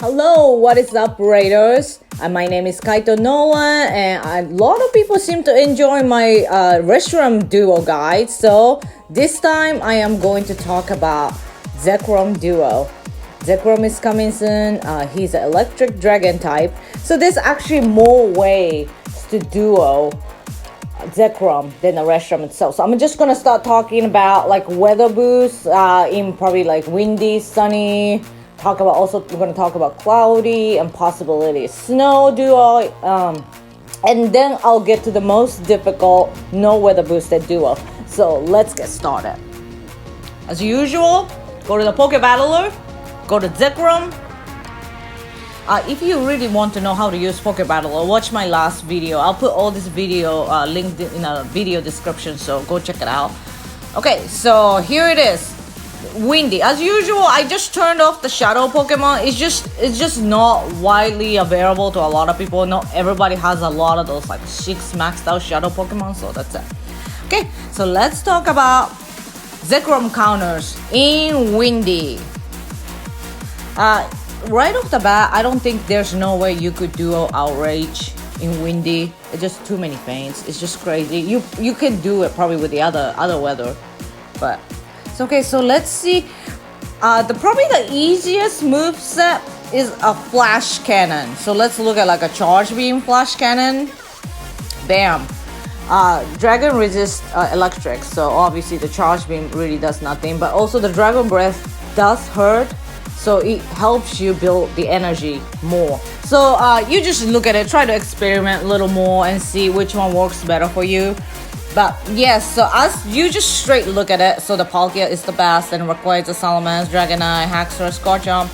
Hello, what is up, Raiders? My name is Kaito Nolan, and a lot of people seem to enjoy my Reshiram duo guide. So this time I am going to talk about Zekrom duo. Zekrom is coming soon. He's an electric dragon type. So there's actually more ways to duo Zekrom than the Reshiram itself. So I'm just gonna start talking about like weather boosts in probably like windy, sunny. We're going to talk about cloudy and possibility snow duo, and then I'll get to the most difficult no weather boosted duo. So let's get started. As usual, go to the Pokebattler, go to Zekrom. If you really want to know how to use Pokebattler, watch my last video. I'll put all this video linked in a video description, so go check it out. Okay, so here it is. Windy. As usual, I just turned off the shadow Pokemon. It's just not widely available to a lot of people. Not everybody has a lot of those like 6 maxed out shadow Pokemon, so that's it. Okay, so let's talk about Zekrom counters in Windy. Right off the bat, I don't think there's no way you could duo Outrage in Windy. It's just too many feints. It's just crazy. You can do it probably with the other weather, but okay, so let's see. Probably the easiest move set is a flash cannon. So let's look at like a charge beam flash cannon. Bam. Dragon resists electric, so obviously the charge beam really does nothing. But also the dragon breath does hurt, so it helps you build the energy more. So you just look at it, try to experiment a little more and see which one works better for you. But yes, so as you just straight look at it, so the Palkia is the best and requires a Salamence, Dragonite, Haxorus, Scorchomp.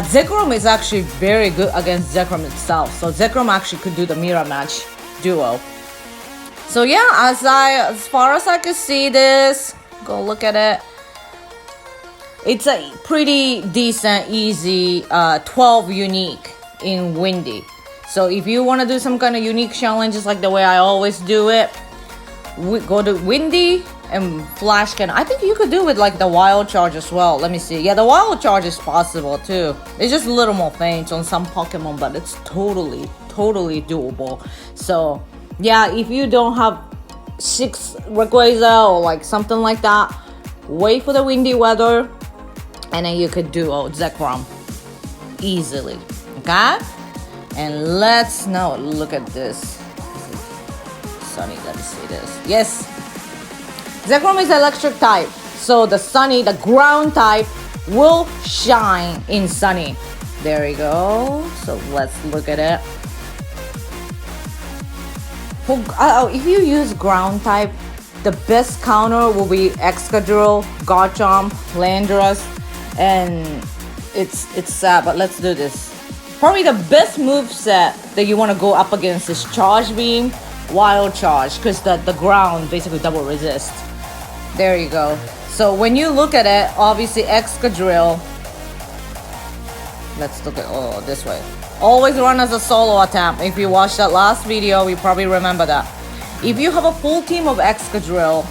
Zekrom is actually very good against Zekrom itself. So Zekrom actually could do the mirror match duo. So yeah, as far as I can see this, go look at it. It's a pretty decent, easy 12 unique in Windy. So if you want to do some kind of unique challenges like the way I always do it, we go to Windy and Flash Cannon. I think you could do with like the Wild Charge as well. Let me see. Yeah, the Wild Charge is possible too. It's just a little more faint on some Pokemon, but it's totally doable. So yeah, if you don't have 6 Rayquaza or like something like that, wait for the windy weather and then you could duo Zekrom easily. Okay? And let's now look at this. Sunny, let me see this. Yes, Zekrom is electric type, so the Sunny, the ground type, will shine in Sunny. There we go. So let's look at it. If you use ground type, the best counter will be Excadrill, Garchomp, Landorus, and it's sad, but let's do this. Probably the best move set that you want to go up against is Charge Beam, Wild Charge, because the ground basically double resist. There you go. So when you look at it, obviously Excadrill, let's look at this way, always run as a solo attack. If you watched that last video, you probably remember that. If you have a full team of Excadrill,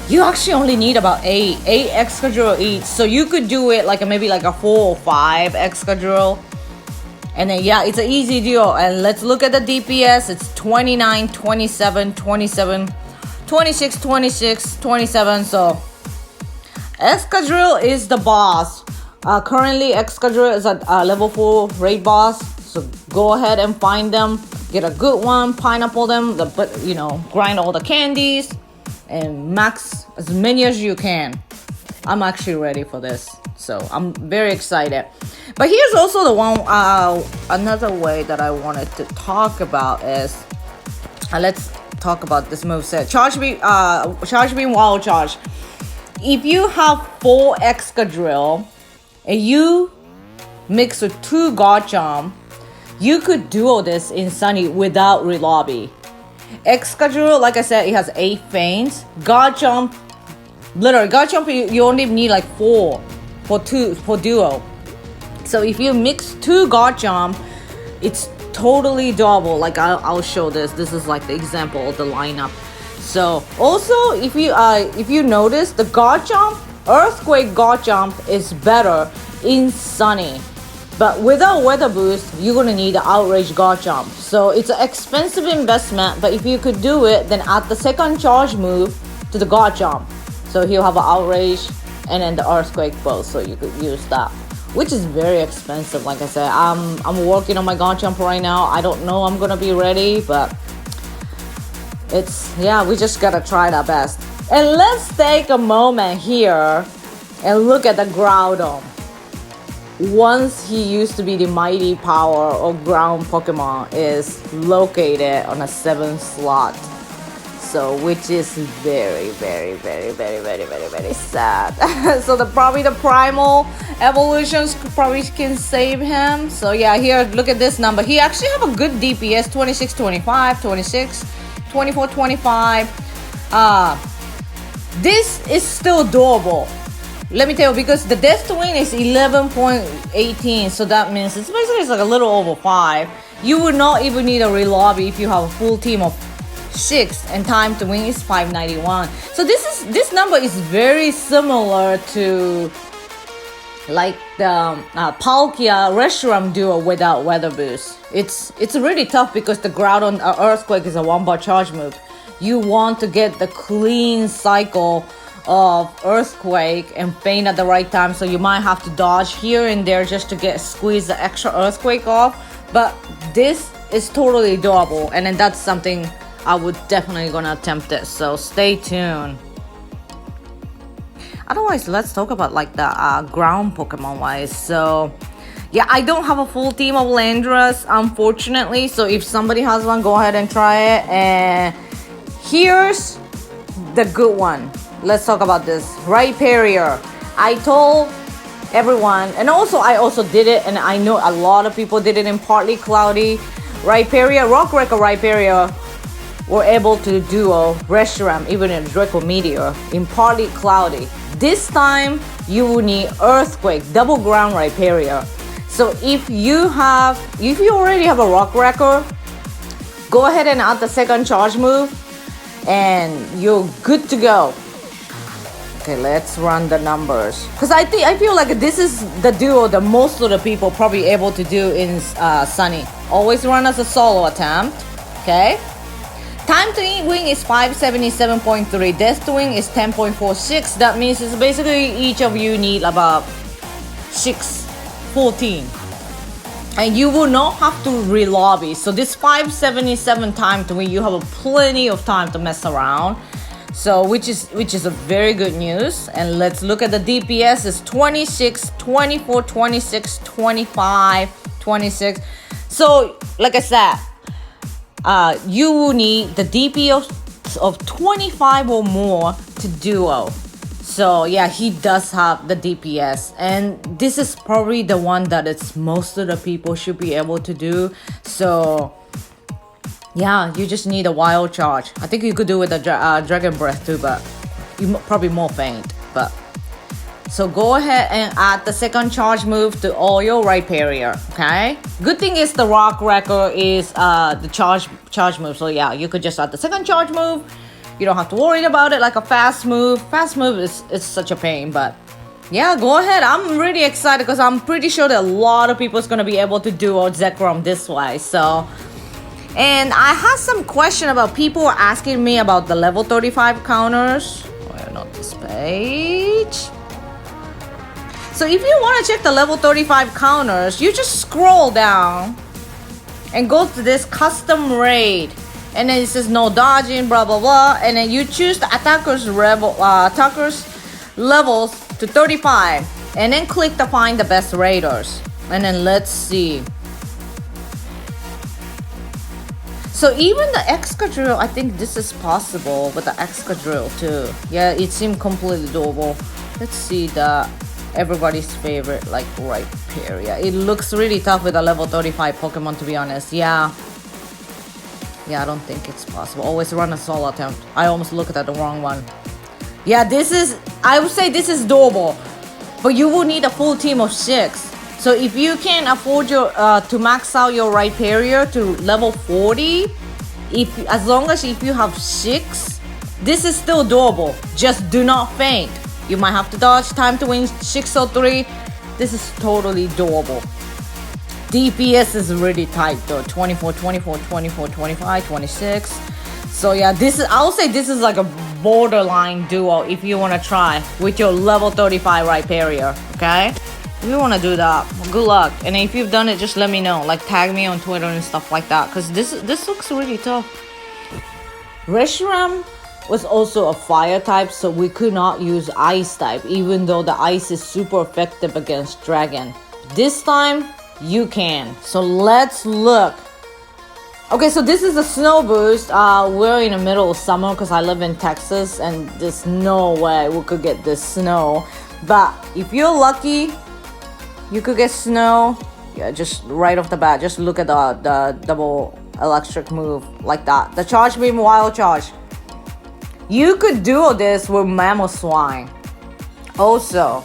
you actually only need about 8 Excadrill each, so you could do it like maybe like a 4 or 5 Excadrill. And then yeah, it's an easy duo. And let's look at the DPS. It's 29, 27, 27, 26, 26, 27. So Excadrill is the boss. Currently Excadrill is at level 4 raid boss. So go ahead and find them. Get a good one, pineapple them, grind all the candies and max as many as you can. I'm actually ready for this. So I'm very excited. But here's also the one, another way that I wanted to talk about is, let's talk about this moveset. Charge Beam, Wild Charge. If you have 4 Excadrill and you mix with 2 Garchomp, you could duo this in Sunny without relobby. Excadrill, like I said, it has 8 feints. Garchomp, you only need like 4 for duo. So if you mix 2 Garchomp, it's totally doable. Like I'll show this. This is like the example of the lineup. So also if you notice, the Garchomp, Earthquake Garchomp is better in Sunny. But without weather boost, you're gonna need an outrage guard jump. So it's an expensive investment, but if you could do it, then add the second charge move to the guard jump. So he'll have an outrage and then the earthquake both, so you could use that, which is very expensive. Like I said, I'm working on my guard jump right now. I don't know I'm gonna be ready, but we just gotta try our best. And let's take a moment here and look at the Groudon. Once he used to be the mighty power of ground Pokemon is located on a 7th slot. So which is very, very, very, very, very, very, very sad. So probably the primal evolutions probably can save him. So yeah, here, look at this number. He actually have a good DPS, 26, 25, 26, 24, 25. This is still doable. Let me tell you, because the death to win is 11.18, so that means it's basically like a little over 5. You would not even need a relobby if you have a full team of 6, and time to win is 591. So this number is very similar to like the Palkia Reshiram duo without weather boost. It's really tough because the Groudon earthquake is a 1-bar charge move. You want to get the clean cycle of earthquake and feint at the right time, so you might have to dodge here and there just to squeeze the extra earthquake off. But this is totally doable, and then that's something I would definitely gonna attempt it, so stay tuned. Otherwise, let's talk about like the ground Pokemon wise. So yeah, I don't have a full team of Landras, unfortunately, so if somebody has one, go ahead and try it. And here's the good one. Let's talk about this. Rhyperior. I told everyone, and I also did it, and I know a lot of people did it in Partly Cloudy. Rhyperior, Rock Wrecker Rhyperior were able to duo Reshiram, even in Draco Meteor, in Partly Cloudy. This time, you will need Earthquake, double ground Rhyperior. So if you already have a Rock Wrecker, go ahead and add the second charge move, and you're good to go. Okay, let's run the numbers, because I feel like this is the duo that most of the people probably able to do in Sunny. Always run as a solo attempt. Okay, time to win is 577.3. Death to win is 10.46. That means it's basically each of you need about 14, and you will not have to relobby. So this 577 time to win, you have plenty of time to mess around. So which is a very good news. And let's look at the DPS. Is 26, 24, 26, 25, 26. So like I said, you will need the DPS of 25 or more to duo. So yeah, he does have the DPS, and this is probably the one that it's most of the people should be able to do. So yeah, you just need a wild charge. I think you could do with a Dragon Breath too, but you probably more faint. But so go ahead and add the second charge move to all your Rhyperior. Okay. Good thing is the Rock Wrecker is the charge move. So yeah, you could just add the second charge move. You don't have to worry about it like a fast move. Fast move is such a pain, but yeah, go ahead. I'm really excited because I'm pretty sure that a lot of people is gonna be able to do Zekrom this way. So. And I had some question about people asking me about the level 35 counters. Why not this page? So if you want to check the level 35 counters, you just scroll down and go to this custom raid. And then it says no dodging, blah, blah, blah. And then you choose the attacker's levels to 35. And then click to find the best raiders. And then let's see. So even the Excadrill, I think this is possible with the Excadrill too. Yeah, it seemed completely doable. Let's see the everybody's favorite, like Rhyperior. It looks really tough with a level 35 Pokemon, to be honest. Yeah, I don't think it's possible. Always run a solo attempt. I almost looked at the wrong one. Yeah, I would say this is doable, but you will need a full team of 6. So if you can afford to max out your Rhyperior to level 40, as long as if you have 6, this is still doable. Just do not faint. You might have to dodge. Time to win 603. This is totally doable. DPS is really tight though. 24, 24, 24, 25, 26. So yeah, I would say this is like a borderline duo if you want to try with your level 35 Rhyperior, okay? If you want to do that, good luck. And if you've done it, just let me know. Like tag me on Twitter and stuff like that, because this looks really tough. Reshiram was also a fire type, so we could not use ice type, even though the ice is super effective against dragon. This time, you can. So let's look. Okay, so this is a snow boost. We're in the middle of summer because I live in Texas and there's no way we could get this snow. But if you're lucky, you could get snow. Yeah, just right off the bat, just look at the double electric move like that. The charge beam wild charge. You could duo this with Mamoswine. Also,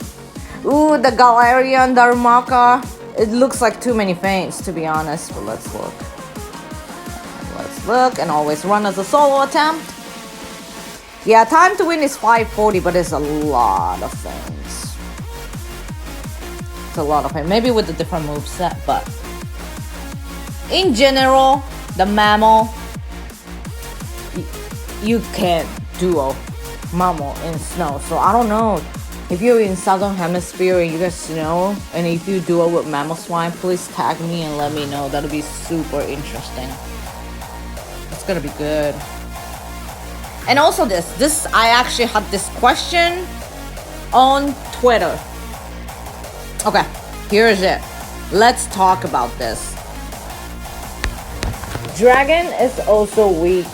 ooh, the Galarian Darumaka. It looks like too many feints to be honest, but let's look. Look, and always run as a solo attempt. Yeah, time to win is 540, but it's a lot of things. It's a lot of it. Maybe with a different moveset, but in general, the mammal, you can't duo mammal in snow. So I don't know if you're in Southern Hemisphere and you get snow, and if you duo with Mamoswine, please tag me and let me know. That'll be super interesting. Gonna be good. And also this I actually had this question on Twitter. Okay, here is it. Let's talk about this. Dragon is also weak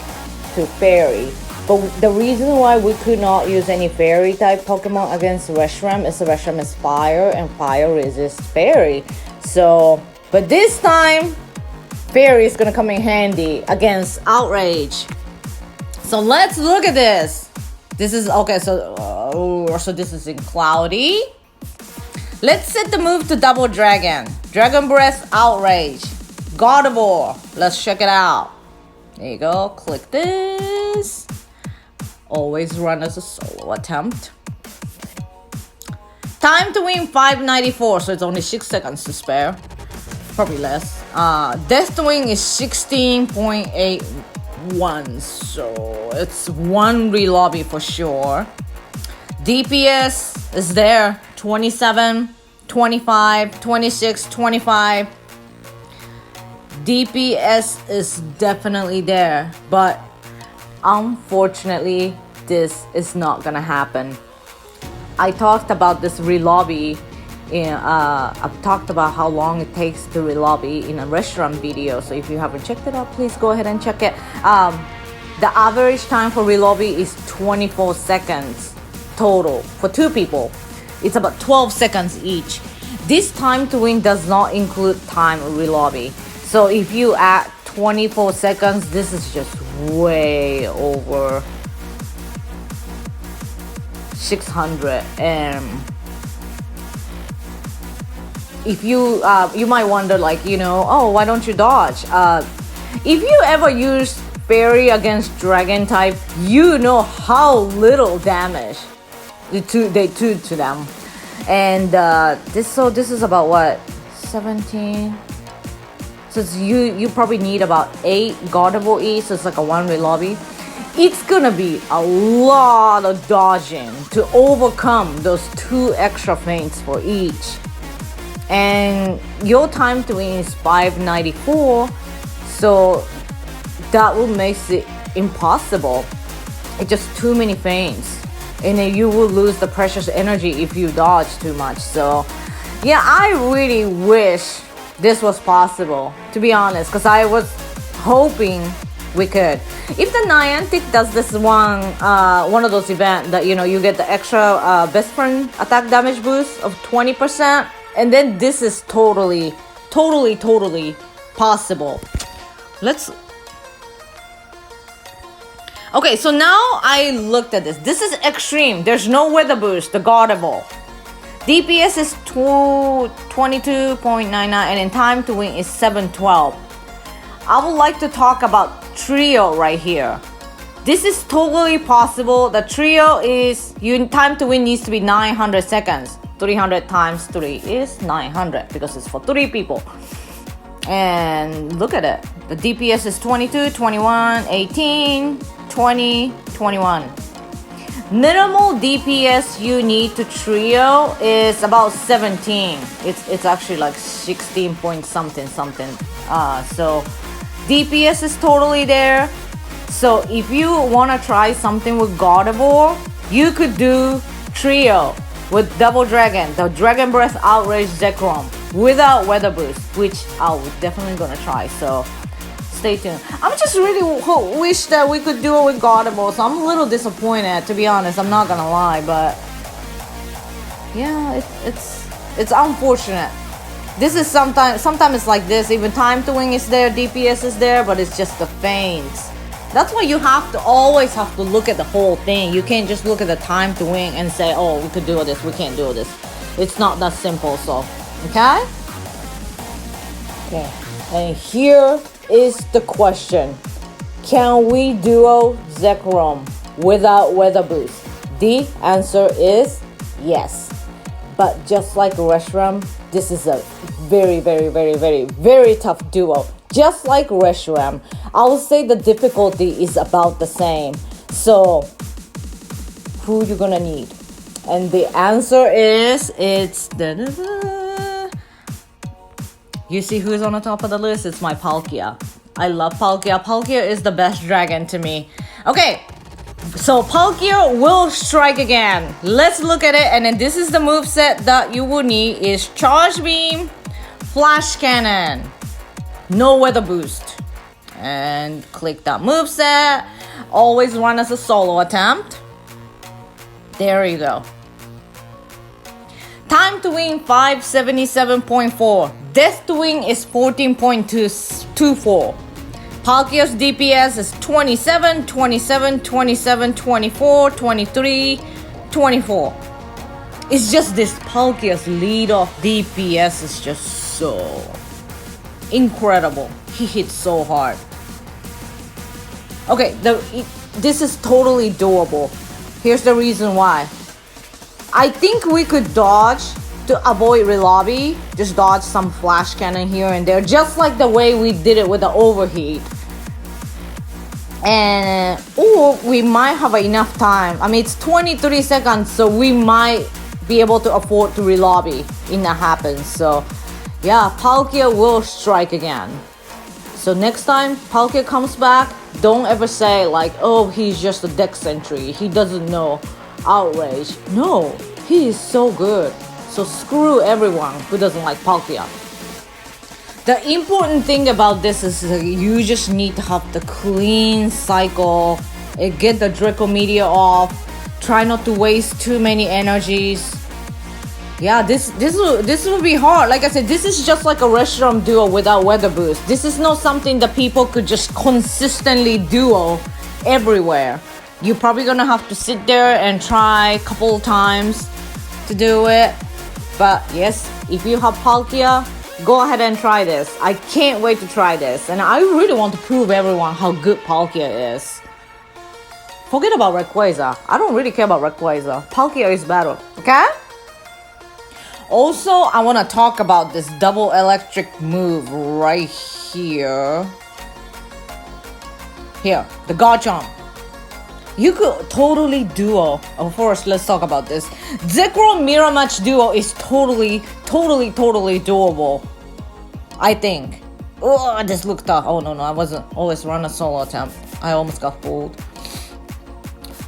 to fairy, but the reason why we could not use any fairy type Pokemon against Reshiram is Reshiram is fire and fire resists fairy. So, but this time fairy is gonna come in handy against Outrage. So let's look at this. This is okay. So this is in Cloudy. Let's set the move to Double Dragon. Dragon Breath, Outrage, Gardevoir. Let's check it out. There you go. Click this. Always run as a solo attempt. Time to win 594. So it's only 6 seconds to spare. Probably less. Death Wing is 16.81, so it's one relobby for sure. DPS is there, 27, 25, 26, 25. DPS is definitely there, but unfortunately, this is not gonna happen. I talked about this relobby. I've talked about how long it takes to relobby in a restaurant video, so if you haven't checked it out, please go ahead and check it. The average time for relobby is 24 seconds total for 2 people. It's about 12 seconds each. This time to win does not include time relobby. So if you add 24 seconds, this is just way over 600. And if you might wonder, like, you know, oh, why don't you dodge? If you ever use fairy against dragon type, you know how little damage they do to them. And this is about what, 17. So it's you probably need about 8 Gardevoir E, so it's like a 1 relobby. It's gonna be a lot of dodging to overcome those 2 extra feints for each. And your time to win is 594, so that will make it impossible. It's just too many feints, and then you will lose the precious energy if you dodge too much. So yeah, I really wish this was possible, to be honest, because I was hoping we could. If the Niantic does this one of those events that, you know, you get the extra best friend attack damage boost of 20%, and then this is totally possible. Okay, so now I looked at this. This is extreme. There's no weather boost, the Gardevoir. DPS is 22.99, and in time to win is 712. I would like to talk about Trio right here. This is totally possible. The Trio is, time to win needs to be 900 seconds. 300 times 3 is 900 because it's for 3 people. And look at it. The DPS is 22, 21, 18, 20, 21. Minimal DPS you need to trio is about 17. It's actually like 16 point something. So DPS is totally there. So if you want to try something with Gardevoir, you could do trio with Double Dragon, the Dragon Breath Outrage Zekrom without Weather Boost, which I was definitely gonna try. So stay tuned. I'm just really wish that we could do it with Gardevoir, so I'm a little disappointed, to be honest. I'm not gonna lie, but yeah, it's unfortunate. This is sometimes it's like this. Even Time to Wing is there, DPS is there, but it's just the feints. That's why you always have to look at the whole thing. You can't just look at the Time to Wing and say, oh, we could do this, we can't do this. It's not that simple. So okay, and here is the question: can we duo Zekrom without Weather Boost? The answer is yes. But just like Reshiram, this is a very, very, very, very, very tough duo. Just like Reshiram, I would say the difficulty is about the same. So who you gonna need? And the answer is you see who's on the top of the list? It's my Palkia. I love Palkia. Palkia is the best dragon to me. Okay, so Palkia will strike again. Let's look at it. And then this is the moveset that you will need is Charge Beam, Flash Cannon, no Weather Boost. And click that moveset. Always run as a solo attempt. There you go. Time to Win 577.4. Death to Win is 14.24. Palkia's DPS is 27, 27, 27, 24, 23, 24. It's just this Palkia's lead off DPS is just so incredible. He hits so hard. Okay, this is totally doable. Here's the reason why. I think we could dodge to avoid relobby. Just dodge some flash cannon here and there, just like the way we did it with the overheat. And or we might have enough time. I mean, it's 23 seconds, so we might be able to afford to relobby if that happens. So yeah, Palkia will strike again. So next time Palkia comes back, don't ever say like, oh, he's just a deck sentry, he doesn't know Outrage. No, he is so good. So screw everyone who doesn't like Palkia. The important thing about this is you just need to have the clean cycle, get the Draco Meteor off, try not to waste too many energies. Yeah, this will be hard. Like I said, this is just like a Reshiram duo without Weather Boost. This is not something that people could just consistently duo everywhere. You're probably gonna have to sit there and try a couple times to do it. But yes, if you have Palkia, go ahead and try this. I can't wait to try this. And I really want to prove everyone how good Palkia is. Forget about Rayquaza. I don't really care about Rayquaza. Palkia is better, okay? Also, I want to talk about this double electric move right here. Here, the Garchomp. You could totally duo. Of course, let's talk about this. Zekrom Mirror Match duo is totally doable. I think. Oh, this looked tough. Oh no, I wasn't always run a solo attempt. I almost got fooled.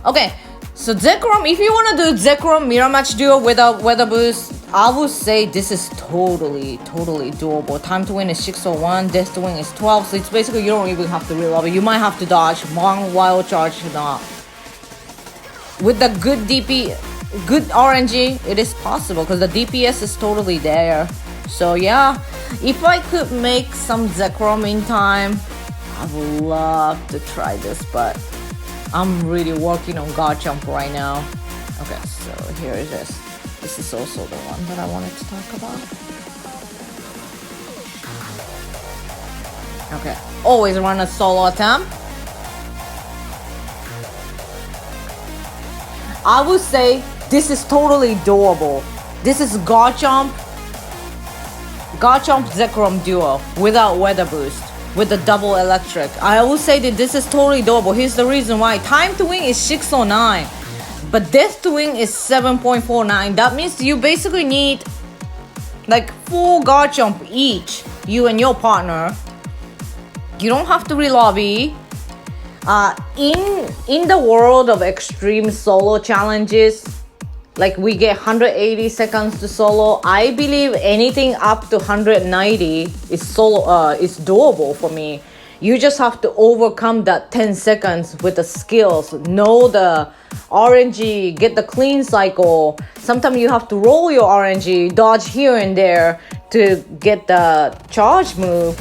Okay, so Zekrom, if you want to do Zekrom Mirror Match duo without Weather Boost, I would say this is totally doable. Time to Win is 601, Death to Win is 12, so it's basically you don't even have to relobby. You might have to dodge one wild charge not. With the good good RNG, it is possible because the DPS is totally there. So yeah, if I could make some Zekrom in time, I would love to try this, but I'm really working on Garchomp right now. Okay, so here it is. This is also the one that I wanted to talk about. Okay, always run a solo attempt. I would say this is totally doable. This is Garchomp Garchomp Zekrom duo without weather boost with the double electric. I will say that this is totally doable. Here's the reason why. Time to win is 609, but death to win is 7.49. That means you basically need like 4 Garchomp each, you and your partner. You don't have to relobby. In the world of extreme solo challenges, like we get 180 seconds to solo, I believe anything up to 190 is solo is doable for me. You just have to overcome that 10 seconds with the skills, know the RNG, get the clean cycle. Sometimes you have to roll your RNG, dodge here and there to get the charge move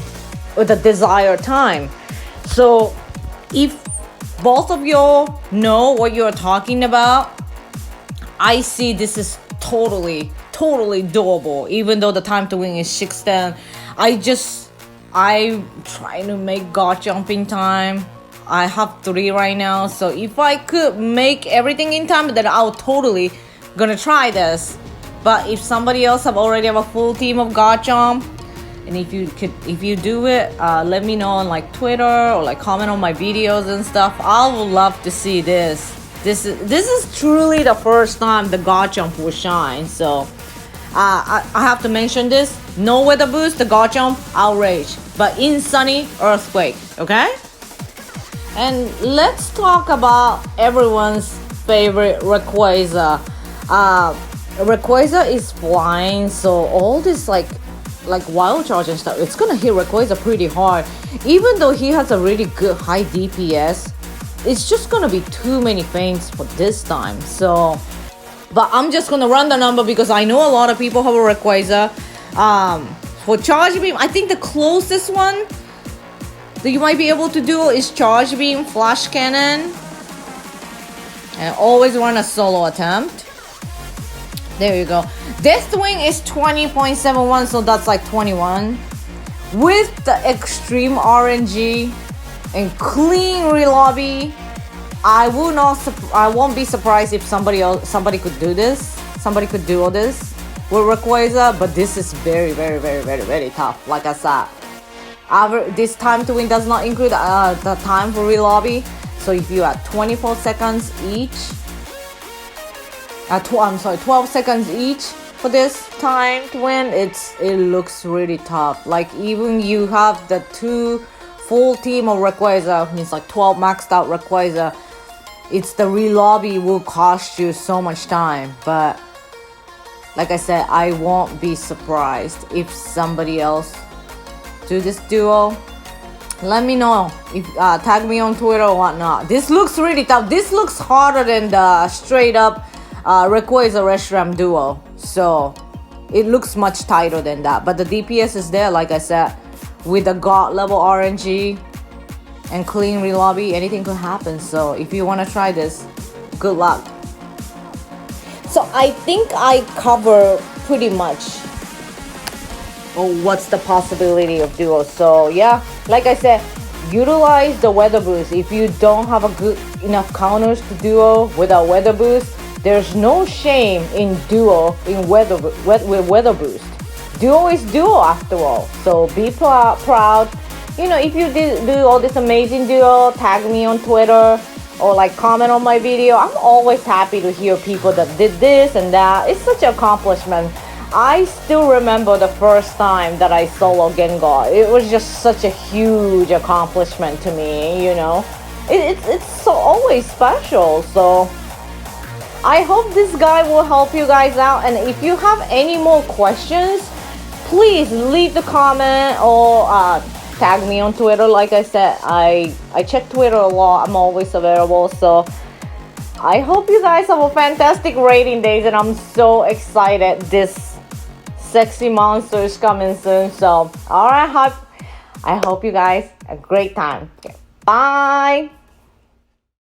with the desired time. So if both of y'all know what you're talking about, I see this is totally doable, even though the time to win is 610. I'm trying to make Garchomp in time. I have 3 right now, so if I could make everything in time, then I'll totally gonna try this. But if somebody else already have a full team of Garchomp, and if you do it, let me know on like Twitter or like comment on my videos and stuff. I would love to see this. This is truly the first time the Garchomp will shine. So I have to mention this. No weather boost, the Garchomp outrage, but in sunny earthquake. Okay. And let's talk about everyone's favorite Rayquaza. Rayquaza is flying, so all this like wild charge and stuff, it's gonna hit Rayquaza pretty hard. Even though he has a really good high DPS, it's just gonna be too many feints for this time. So, but I'm just gonna run the number because I know a lot of people have a Rayquaza. For Charge Beam, I think the closest one that you might be able to do is Charge Beam, Flash Cannon, and always run a solo attempt. There you go. Death Wing is 20.71, so that's like 21. With the extreme RNG and clean relobby, I won't be surprised if somebody could do this. Somebody could do all this with Rayquaza, but this is very tough. Like I said, this time to win does not include the time for relobby. So if you are 24 seconds each, 12 seconds each for this time to win, it looks really tough. Like even you have the 2 full team of Rayquaza, means like 12 maxed out Rayquaza, it's the relobby will cost you so much time. But like I said, I won't be surprised if somebody else do this duo. Let me know if tag me on Twitter or whatnot. This looks really tough. This looks harder than the straight up Rayquaza Reshiram duo. So it looks much tighter than that. But the DPS is there, like I said. With the God level RNG and clean relobby, anything could happen. So if you want to try this, good luck. So I think I cover pretty much what's the possibility of duos. So yeah, like I said, utilize the weather boost. If you don't have a good enough counters to duo without weather boost, there's no shame in duo with weather boost. Duo is duo after all. So be proud. You know, if you do all this amazing duo, tag me on Twitter or like comment on my video. I'm always happy to hear people that did this and that. It's such an accomplishment. I still remember the first time that I solo Gengar. It was just such a huge accomplishment to me, you know. It's so always special. So I hope this guy will help you guys out. And if you have any more questions, please leave the comment or tag me on Twitter. Like I said, I check Twitter a lot. I'm always available. So I hope you guys have a fantastic rating days, and I'm so excited. This sexy monster is coming soon. So alright, I hope you guys have a great time. Okay, bye.